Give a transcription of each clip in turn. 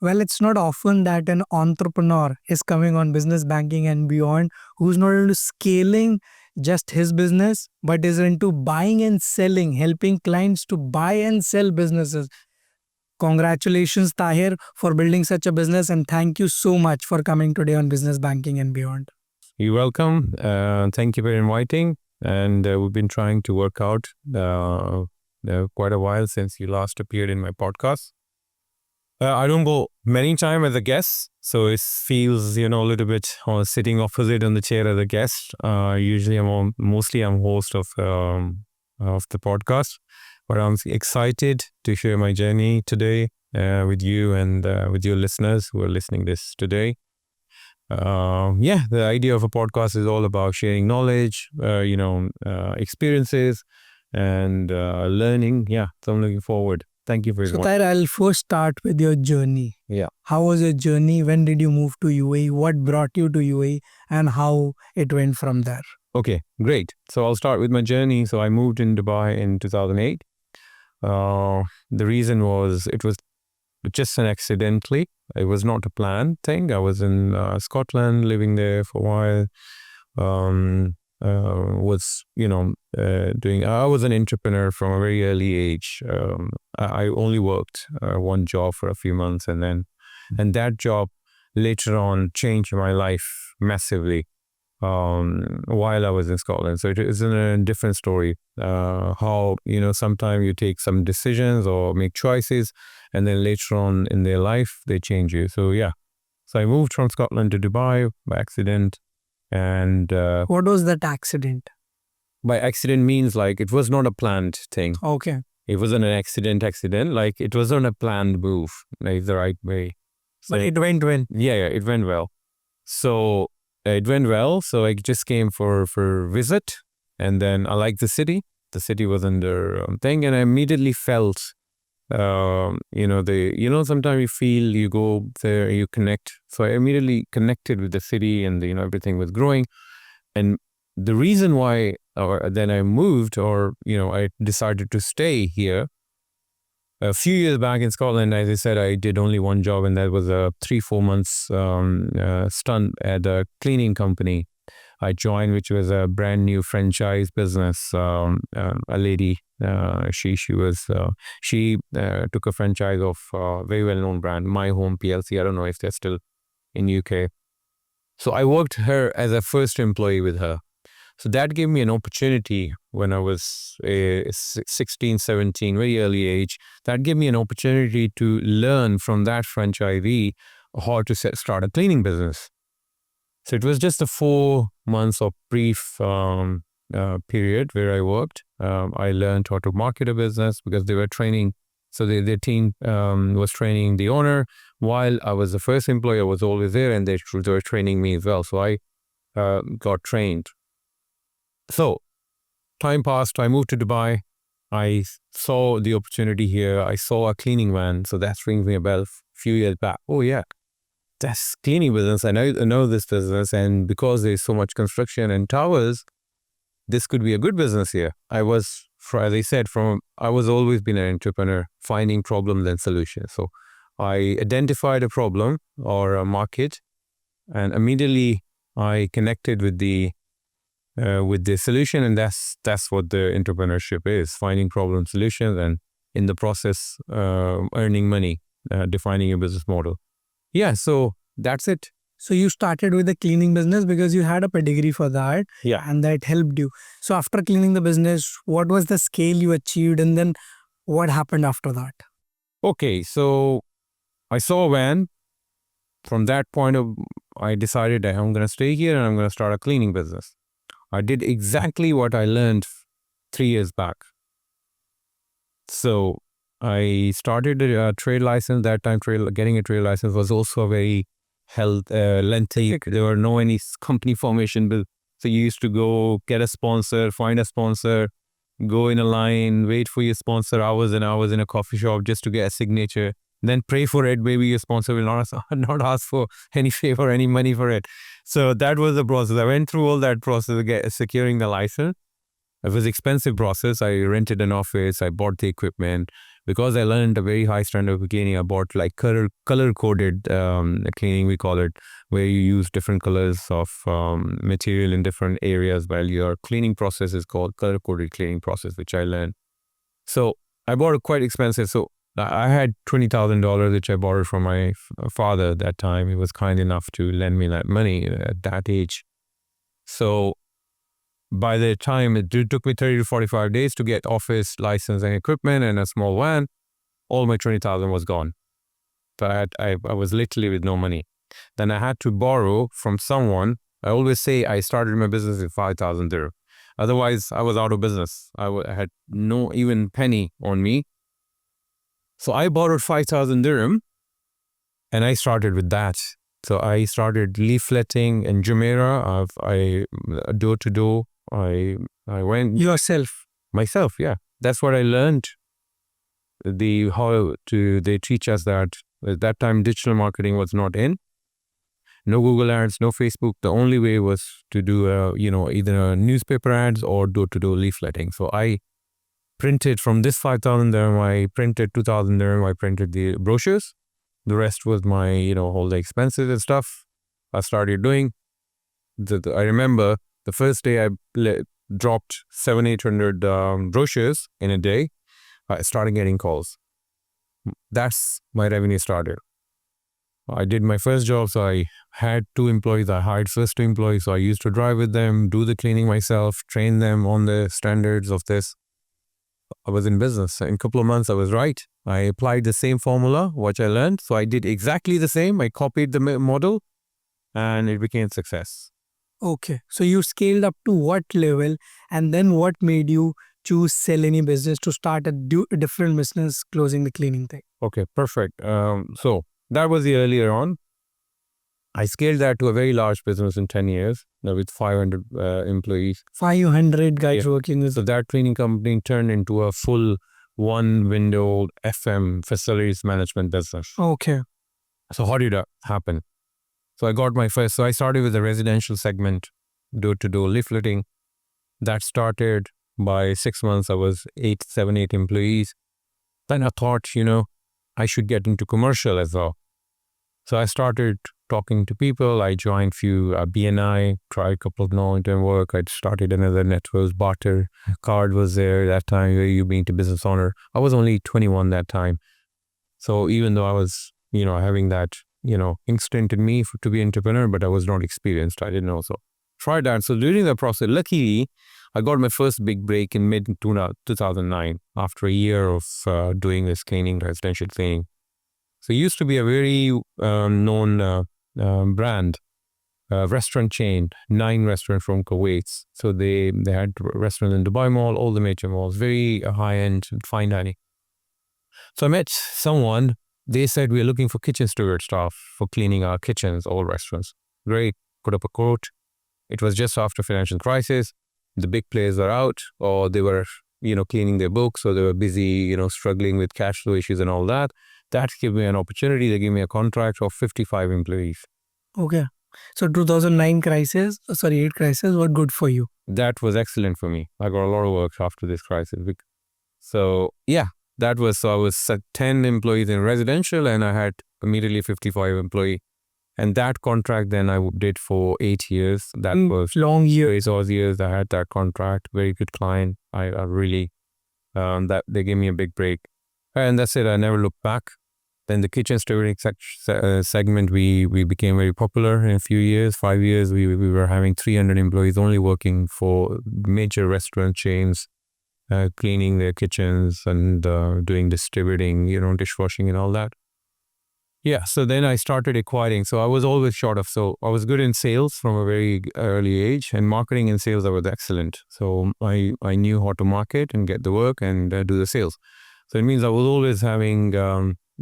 Well, it's not often that an entrepreneur is coming on business banking and beyond who's not into scaling just his business, but is into buying and selling, helping clients to buy and sell businesses. Congratulations, Tahir, for building such a business, and thank you so much for coming today on Business Banking and Beyond. You're welcome. Thank you for inviting. And we've been trying to work out quite a while since you last appeared in my podcast. I don't go many times as a guest, so it feels, a little bit sitting opposite on the chair as a guest. Usually I'm host of the podcast, but I'm excited to share my journey today with you and with your listeners who are listening this today. The idea of a podcast is all about sharing knowledge, experiences and learning. Yeah, so I'm looking forward. Thank you for So, Tahir, I'll first start with your journey. Yeah. How was your journey? When did you move to UAE? What brought you to UAE and how it went from there? Okay, great. So I'll start with my journey. So I moved in Dubai in 2008. The reason was it was just an accidentally. It was not a planned thing. I was in Scotland, living there for a while. I was an entrepreneur from a very early age. I only worked one job for a few months, and that job later on changed my life massively while I was in Scotland. So it is a different story. How sometimes you take some decisions or make choices, and then later on in their life they change you. So so I moved from Scotland to Dubai by accident. And what was that accident? By accident means like it was not a planned thing. Okay. It wasn't an accident. Like it wasn't a planned move, like the right way. So, but it went well. Yeah, it went well. So it went well. So I just came for visit, and then I liked the city. The city was under thing, and I immediately felt, sometimes you feel you go there, you connect. So I immediately connected with the city, and everything was growing. And the reason why, then I moved, I decided to stay here. A few years back in Scotland, as I said, I did only one job, and that was a 3-4 months stunt at a cleaning company I joined, which was a brand new franchise business. A lady, she took a franchise of a very well-known brand, My Home PLC. I don't know if they're still in UK. So I worked her as a first employee with her. So that gave me an opportunity when I was 16, 17, very early age. That gave me an opportunity to learn from that franchisee how to start a cleaning business. So it was just a 4 months of brief period where I worked. I learned how to market a business because they were training. So their team was training the owner. While I was the first employee, I was always there, and they were training me as well. So I got trained. So time passed. I moved to Dubai. I saw the opportunity here. I saw a cleaning van. So that rings me a bell a few years back. Oh yeah, that's cleaning business. I know this business, and because there's so much construction and towers, this could be a good business here. I was always been an entrepreneur, finding problems and solutions. So I identified a problem or a market, and immediately I connected with the solution, and that's what the entrepreneurship is: finding problem solutions, and in the process, earning money, defining a business model. Yeah, so that's it. So you started with the cleaning business because you had a pedigree for that. Yeah. And that helped you. So after cleaning the business, what was the scale you achieved, and then what happened after that? Okay, so I saw a van. From that point I decided that I'm going to stay here and I'm going to start a cleaning business. I did exactly what I learned 3 years back. So I started a trade license. That time, getting a trade license was also a very lengthy. There were no any company formation bill. So you used to go get a sponsor, find a sponsor, go in a line, wait for your sponsor hours and hours in a coffee shop just to get a signature. Then pray for it. Maybe your sponsor will not ask for any favor, any money for it. So that was the process. I went through all that process of securing the license. It was an expensive process. I rented an office. I bought the equipment. because I learned a very high standard of cleaning, I bought like color-coded cleaning, we call it, where you use different colors of material in different areas while your cleaning process is called color-coded cleaning process, which I learned. So I bought it quite expensive. So I had $20,000, which I borrowed from my father at that time. He was kind enough to lend me that money at that age. So by the time it took me 30 to 45 days to get office license and equipment and a small van, all my 20,000 was gone. So I was literally with no money. Then I had to borrow from someone. I always say I started my business with 5,000 dirham. Otherwise, I was out of business. I had no even penny on me. So I borrowed 5,000 dirham and I started with that. So I started leafleting in Jumeirah. I door to door. I went myself. Yeah, that's what I learned. They teach us that at that time digital marketing was not in. No Google ads, no Facebook. The only way was to do either newspaper ads or door to door leafleting. So I printed from this 5,000 dirham. I printed 2,000 dirham. I printed the brochures. The rest was my all the expenses and stuff. I started doing. I remember the first day I dropped 700-800 brochures in a day. I started getting calls. That's my revenue started. I did my first job, so I had 2 employees. I hired first 2 employees, so I used to drive with them, do the cleaning myself, train them on the standards of this. I was in business. In a couple of months, I was right. I applied the same formula, which I learned. So I did exactly the same. I copied the model and it became success. Okay. So you scaled up to what level, and then what made you choose sell any business to start a different business, closing the cleaning thing? Okay, perfect. So that was the earlier on. I scaled that to a very large business in 10 years with 500 employees. 500 guys working with. So that cleaning company turned into a full one-window FM facilities management business. Okay. So how did that happen? So I got my first. So I started with the residential segment, door-to-door leafleting. That started by 6 months. I was 8 employees. Then I thought, I should get into commercial as well. So I started talking to people. I joined few BNI, tried a couple of long-term work. I started another network, Barter. Card was there that time, where you being a business owner. I was only 21 that time. So even though I was, having that, instinct in me to be an entrepreneur, but I was not experienced. I didn't know. So tried that. So during the process, luckily, I got my first big break in mid-2009 after a year of doing this cleaning, residential cleaning. So it used to be a very known brand, restaurant chain, 9 restaurants from Kuwait. So they had restaurants in Dubai Mall, all the major malls, very high-end, fine dining. So I met someone. They said, we're looking for kitchen steward staff for cleaning our kitchens, all restaurants. Great, put up a quote. It was just after financial crisis. The big players were out, or they were, cleaning their books, or they were busy, struggling with cash flow issues and all that. That gave me an opportunity. They gave me a contract of 55 employees. Okay. So 2008 crisis was good for you. That was excellent for me. I got a lot of work after this crisis. So yeah, that was, so I was 10 employees in residential and I had immediately 55 employees. And that contract then I did for 8 years. That was long years. Years I had that contract. Very good client. I really, that they gave me a big break. And that's it. I never looked back. Then the kitchen stewarding segment, we became very popular in a few years. 5 years, we were having 300 employees only working for major restaurant chains, cleaning their kitchens and doing distributing, dishwashing and all that. Yeah, so then I started acquiring. So I was always so I was good in sales from a very early age, and marketing and sales I was excellent. So I knew how to market and get the work and do the sales. So it means I was always having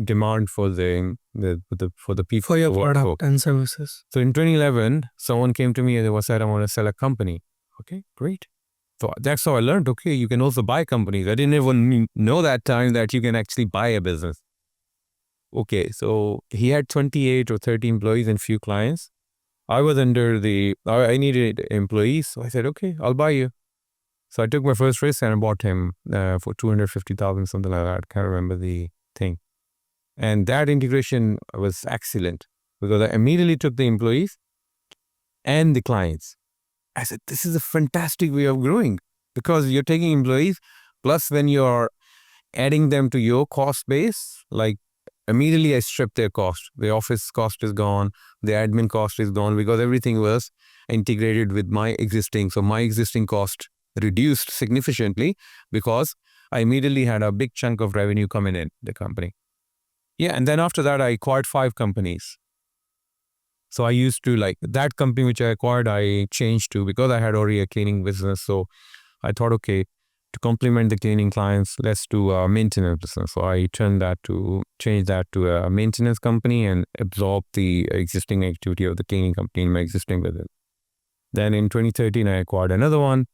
demand for the people, for your product and services. So in 2011, someone came to me and they said, I want to sell a company. Okay, great. So that's how I learned, okay, you can also buy companies. I didn't even know that time that you can actually buy a business. Okay, so he had 28 or 30 employees and few clients. I was I needed employees. So I said, okay, I'll buy you. So I took my first risk and I bought him for 250,000, something like that. Can't remember the thing. And that integration was excellent because I immediately took the employees and the clients. I said, this is a fantastic way of growing because you're taking employees, plus when you're adding them to your cost base, like immediately I stripped their cost. The office cost is gone, the admin cost is gone because everything was integrated with my existing. So my existing cost reduced significantly because I immediately had a big chunk of revenue coming in the company. Yeah, and then after that, I acquired 5 companies. So I used to like that company which I acquired, I changed to because I had already a cleaning business. So I thought, okay, to complement the cleaning clients, let's do a maintenance business. So I change that to a maintenance company and absorb the existing activity of the cleaning company in my existing business. Then in 2013, I acquired another one.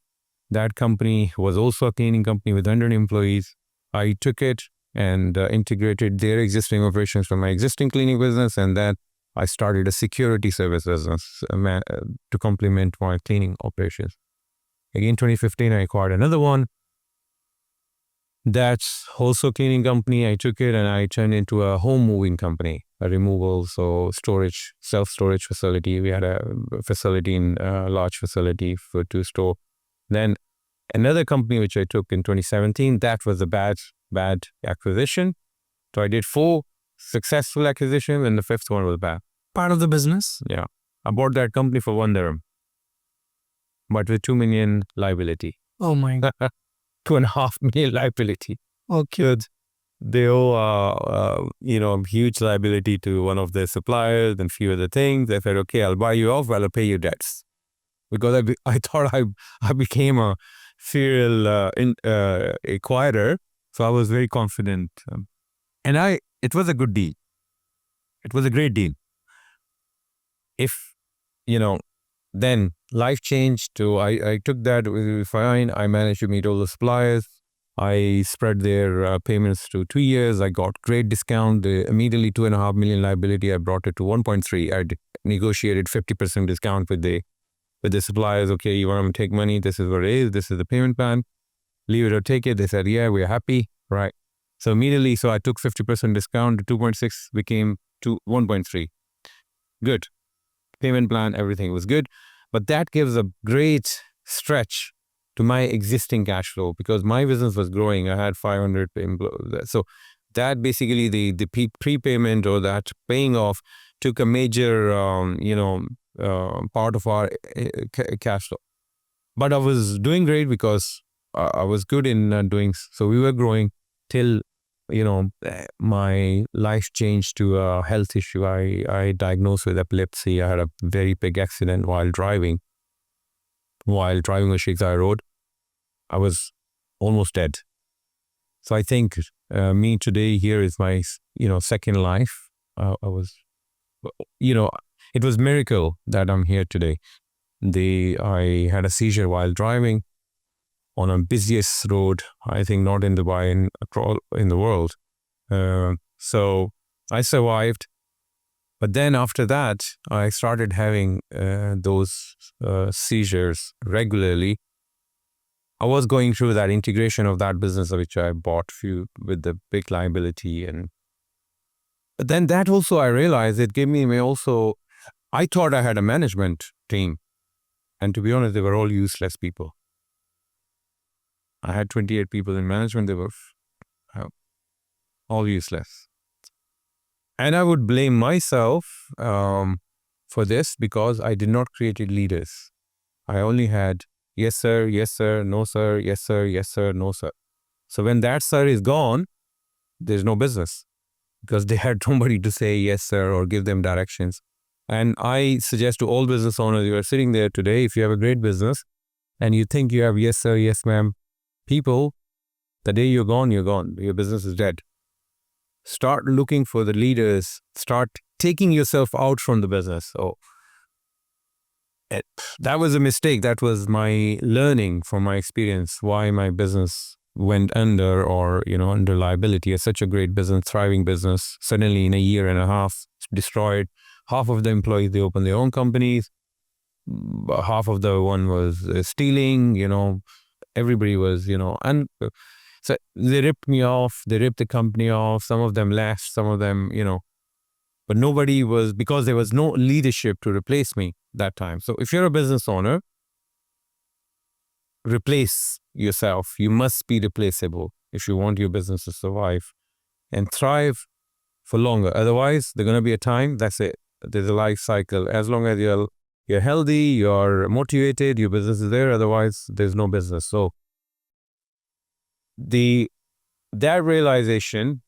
That company was also a cleaning company with 100 employees. I took it and integrated their existing operations from my existing cleaning business, and then I started a security service business to complement my cleaning operations. Again, 2015, I acquired another one. That's also a cleaning company. I took it and I turned into a home moving company, a removal, so storage, self-storage facility. We had a facility in a large facility to store. Then another company which I took in 2017, that was a bad acquisition. So I did 4 successful acquisitions and the 5th one was bad. Part of the business? Yeah. I bought that company for 1 dirham, but with 2 million liability. Oh my God. 2.5 million liability. Okay. Good. They owe, huge liability to one of their suppliers and few other things. I said, okay, I'll buy you off, I'll pay your debts. Because I thought I became a serial acquirer. So I was very confident. And it was a good deal. It was a great deal. Then life changed to, I took that, fine. I managed to meet all the suppliers. I spread their payments to 2 years. I got great discount. Immediately 2.5 million liability, I brought it to 1.3. I negotiated 50% discount with the suppliers. Okay, you want to take money? This is what it is. This is the payment plan. Leave it or take it. They said, yeah, we're happy. Right. So immediately, I took 50% discount. 2.6 became to 1.3. Good. Payment plan, everything was good. But that gives a great stretch to my existing cash flow because my business was growing. I had 500 employees. So that basically the prepayment or that paying off took a major, part of our cash flow. But I was doing great because I was good in doing. So we were growing till, my life changed to a health issue. I diagnosed with epilepsy. I had a very big accident while driving on Sheikh Zayed Road. I was almost dead. So I think me today here is my, second life. I was, it was a miracle that I'm here today. I had a seizure while driving on a busiest road, I think not in Dubai, in the world. So I survived. But then after that, I started having those seizures regularly. I was going through that integration of that business which I bought with the big liability. But then that also I realized it gave me also, I thought I had a management team. And to be honest, they were all useless people. I had 28 people in management. They were all useless. And I would blame myself for this because I did not create leaders. I only had yes, sir, no, sir, yes, sir, no, sir. So when that sir is gone, there's no business because they had nobody to say yes, sir, or give them directions. And I suggest to all business owners, you are sitting there today, if you have a great business and you think you have yes, sir, yes, ma'am, people, the day you're gone, your business is dead. Start looking for the leaders, start taking yourself out from the business. So that was a mistake. That was my learning from my experience, why my business went under or, under liability. It's such a great business, thriving business. Suddenly in a year and a half, it's destroyed. Half of the employees, they opened their own companies. Half of the one was stealing, everybody was, and so they ripped me off. They ripped the company off. Some of them left, some of them, but nobody was, because there was no leadership to replace me that time. So if you're a business owner, replace yourself. You must be replaceable if you want your business to survive and thrive for longer. Otherwise, there's going to be a time, that's it. There's a life cycle. As long as you're healthy, you're motivated, your business is there. Otherwise, there's no business. So that realization,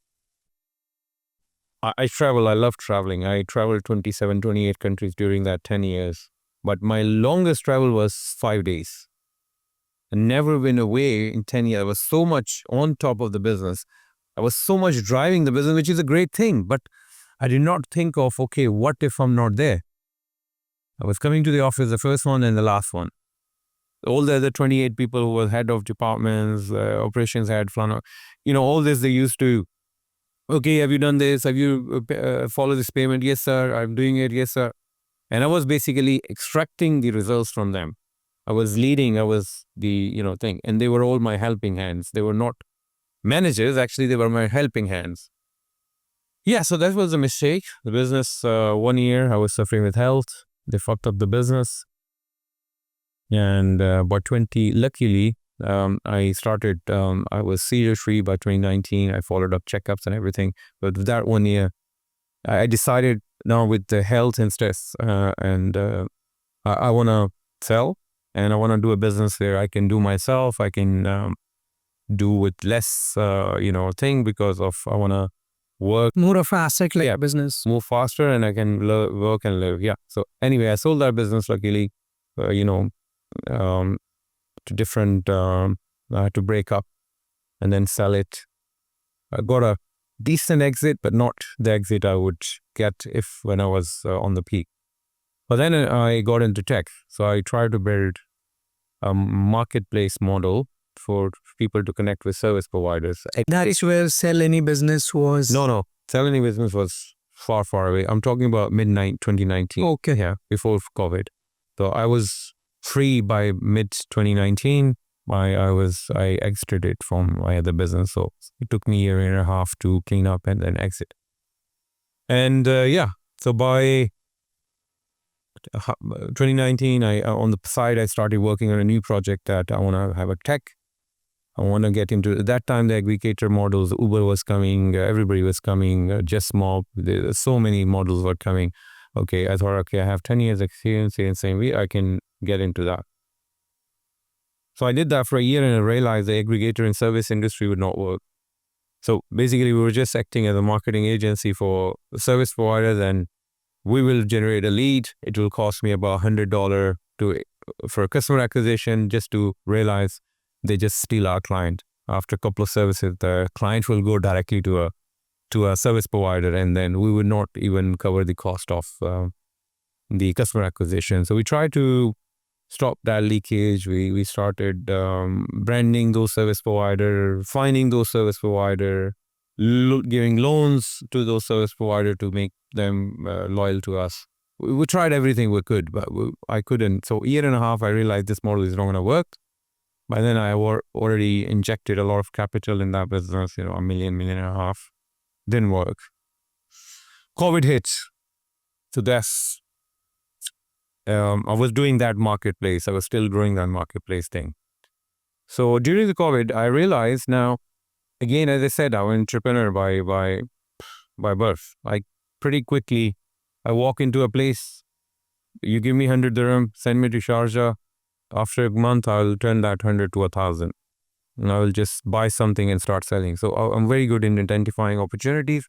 I travel. I love traveling. I traveled 27, 28 countries during that 10 years. But my longest travel was 5 days. I never been away in 10 years. I was so much on top of the business. I was so much driving the business, which is a great thing. But I did not think of, okay, what if I'm not there? I was coming to the office, the first one and the last one. All the other 28 people who were head of departments, operations head, all this they used to, okay, have you done this? Have you followed this payment? Yes, sir. I'm doing it. Yes, sir. And I was basically extracting the results from them. I was leading. I was the, thing. And they were all my helping hands. They were not managers. Actually, they were my helping hands. Yeah, so that was a mistake. The business, 1 year, I was suffering with health. They fucked up the business. And by luckily, I started, I was seizure-free by 2019. I followed up checkups and everything. But that 1 year, I decided now with the health and stress, and I want to sell, and I want to do a business where I can do myself. I can do with less, thing, because of I want to work. More of an asset-like business. Move faster, and I can work and live. Yeah. So anyway, I sold that business luckily, to different, I had to break up and then sell it. I got a decent exit, but not the exit I would get when I was on the peak. But then I got into tech. So I tried to build a marketplace model for people to connect with service providers. That's where Sell Any Business was. No. Sell Any Business was far, far away. I'm talking about midnight 2019. Okay. Yeah, before COVID. So I was free by mid 2019. I exited it from my other business. So it took me a year and a half to clean up and then exit. And so by 2019, on the side, I started working on a new project that I want to have a tech. I want to get into, at that time, the aggregator models, Uber was coming, everybody was coming, Just Mob, so many models were coming. Okay, I thought, okay, I have 10 years experience in the same way, I can get into that. So I did that for a year and I realized the aggregator and service industry would not work. So basically, we were just acting as a marketing agency for service providers, and we will generate a lead. It will cost me about $100 for customer acquisition, just to realize they just steal our client. After a couple of services, the client will go directly to a service provider, and then we would not even cover the cost of the customer acquisition. So we tried to stop that leakage. We started branding those service providers, finding those service providers, giving loans to those service providers to make them loyal to us. We tried everything we could, but I couldn't. So a year and a half, I realized this model is not going to work. By then, I already injected a lot of capital in that business, $1 million, $1.5 million. Didn't work. COVID hit. So that's, I was doing that marketplace. I was still growing that marketplace thing. So during the COVID, I realized now, again, as I said, I'm an entrepreneur by birth. Pretty quickly, I walk into a place, you give me 100 dirham, send me to Sharjah. After a month, I'll turn that 100 to 1,000. And I will just buy something and start selling. So I'm very good in identifying opportunities,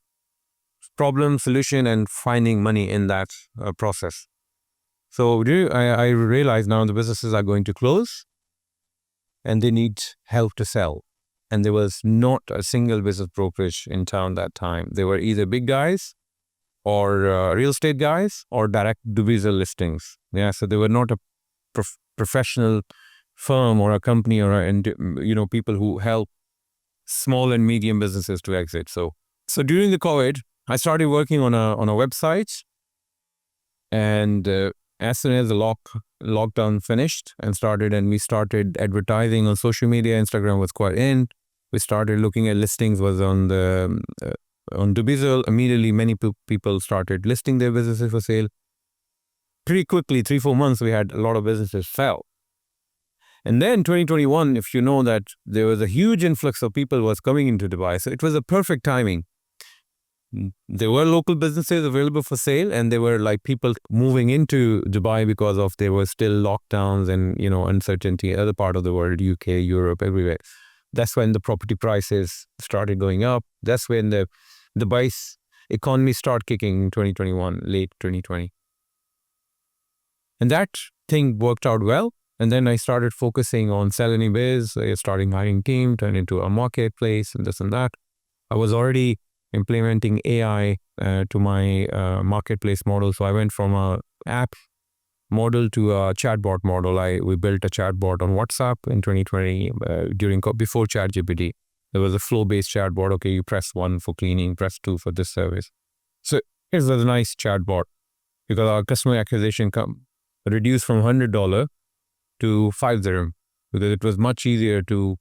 problem, solution, and finding money in that process. So I realize now the businesses are going to close and they need help to sell. And there was not a single business brokerage in town that time. They were either big guys or real estate guys or direct divisor listings. Yeah, so they were not a professional firm or a company or people who help small and medium businesses to exit. So during the COVID, I started working on a website, and as soon as the lockdown finished and we started advertising on social media. Instagram was quite in. We started looking at listings, was on the on Dubizzle. Immediately, many people started listing their businesses for sale. Pretty quickly, 3-4 months, we had a lot of businesses sell. And then 2021, if you know that there was a huge influx of people was coming into Dubai, so it was a perfect timing. There were local businesses available for sale, and there were like people moving into Dubai because of there were still lockdowns and uncertainty in other part of the world, UK, Europe, everywhere. That's when the property prices started going up. That's when the Dubai's economy started kicking in 2021, late 2020. And that thing worked out well. And then I started focusing on Sell Any Biz, starting hiring team, turned into a marketplace and this and that. I was already implementing AI to my marketplace model. So I went from a app model to a chatbot model. We built a chatbot on WhatsApp in 2020 before ChatGPT. There was a flow-based chatbot. Okay, you press 1 for cleaning, press 2 for this service. So it was a nice chatbot because our customer acquisition reduced from $100 to 5 dirham, because it was much easier to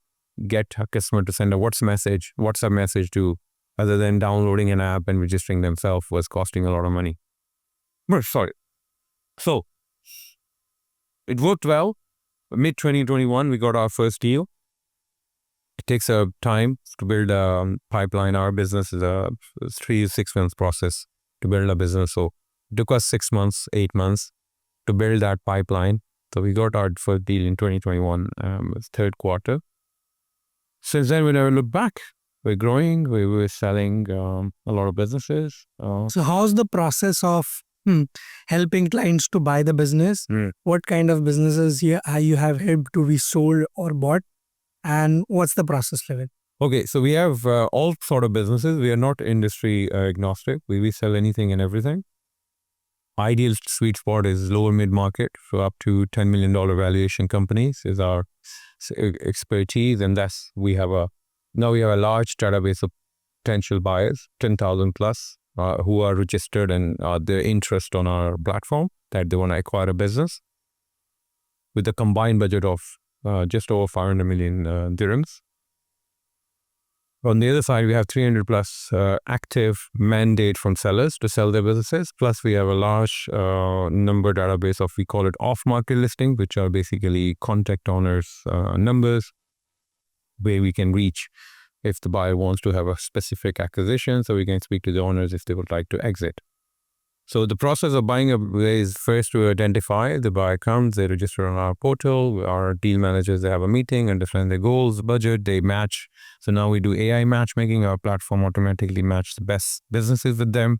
get a customer to send a WhatsApp message to, other than downloading an app and registering themselves was costing a lot of money. So it worked well. Mid 2021, we got our first deal. It takes a time to build a pipeline. Our business is a 3 to 6 months process to build a business. So it took us 6 months, 8 months to build that pipeline. So we got our first deal in 2021, third quarter. Since then, we never looked back. We're growing. We were selling a lot of businesses. So how's the process of helping clients to buy the business? What kind of businesses you have helped to be sold or bought? And what's the process level? Okay, so we have all sort of businesses. We are not industry agnostic. We sell anything and everything. Ideal sweet spot is lower mid-market, so up to $10 million valuation companies is our expertise, and we have a large database of potential buyers, 10,000 plus, who are registered and their interest on our platform that they want to acquire a business with a combined budget of just over 500 million dirhams. On the other side, we have 300 plus active mandate from sellers to sell their businesses. Plus, we have a large number database of, we call it off-market listing, which are basically contact owners' numbers, where we can reach if the buyer wants to have a specific acquisition. So we can speak to the owners if they would like to exit. So the process of buying is first to identify the buyer comes, they register on our portal. Our deal managers, they have a meeting, understand their goals, budget, they match. So now we do AI matchmaking. Our platform automatically matches the best businesses with them.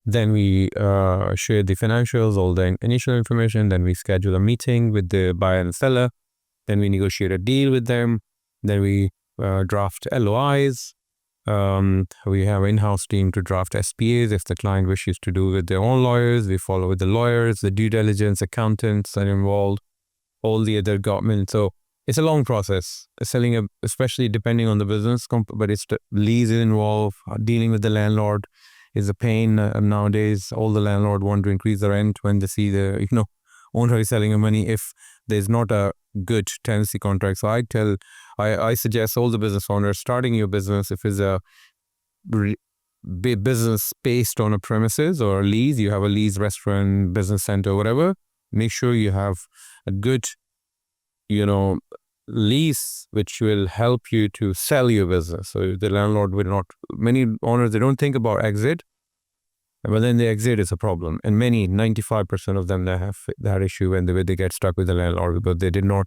Then we share the financials, all the initial information. Then we schedule a meeting with the buyer and seller. Then we negotiate a deal with them. Then we draft LOIs. We have an in-house team to draft SPAs if the client wishes to do with their own lawyers. We follow with the lawyers, the due diligence, accountants are involved, all the other government. So it's a long process. Selling, especially depending on the business, but it's the lease is involved. Dealing with the landlord is a pain nowadays. All the landlord want to increase the rent when they see the owner is selling them money if there's not a good tenancy contract. So I suggest all the business owners starting your business, if it's a business based on a premises or a lease, you have a lease restaurant, business center, whatever, make sure you have a good, lease which will help you to sell your business. So the landlord will not, many owners, they don't think about exit, but then the exit is a problem. And 95% of them, they have that issue when they get stuck with the landlord because they did not,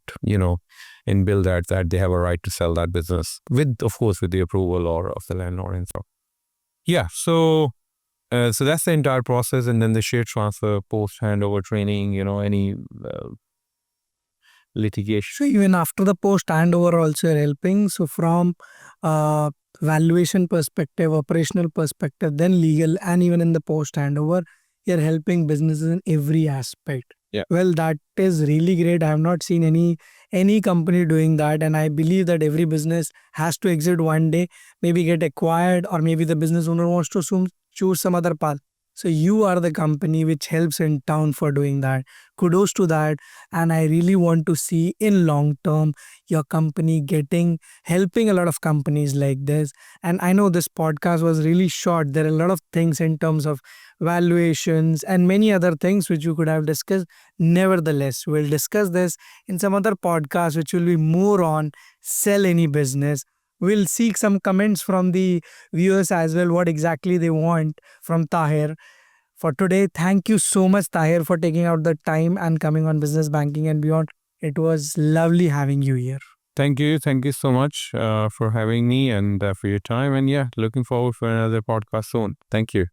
inbuild that they have a right to sell that business of course, with the approval of the landlord and so. Yeah, so that's the entire process. And then the share transfer, post handover training, any litigation. So even after the post handover also you're helping. So from valuation perspective, operational perspective, then legal, and even in the post handover, you're helping businesses in every aspect. Yeah. Well, that is really great. I have not seen any company doing that, and I believe that every business has to exit one day, maybe get acquired, or maybe the business owner wants to choose some other path. So you are the company which helps in town for doing that. Kudos to that. And I really want to see in long term your company helping a lot of companies like this. And I know this podcast was really short. There are a lot of things in terms of valuations and many other things which you could have discussed. Nevertheless, we'll discuss this in some other podcast which will be more on sell any business. We'll seek some comments from the viewers as well, what exactly they want from Taahir. For today, thank you so much, Taahir, for taking out the time and coming on Business Banking and Beyond. It was lovely having you here. Thank you so much for having me and for your time. And yeah, looking forward for another podcast soon. Thank you.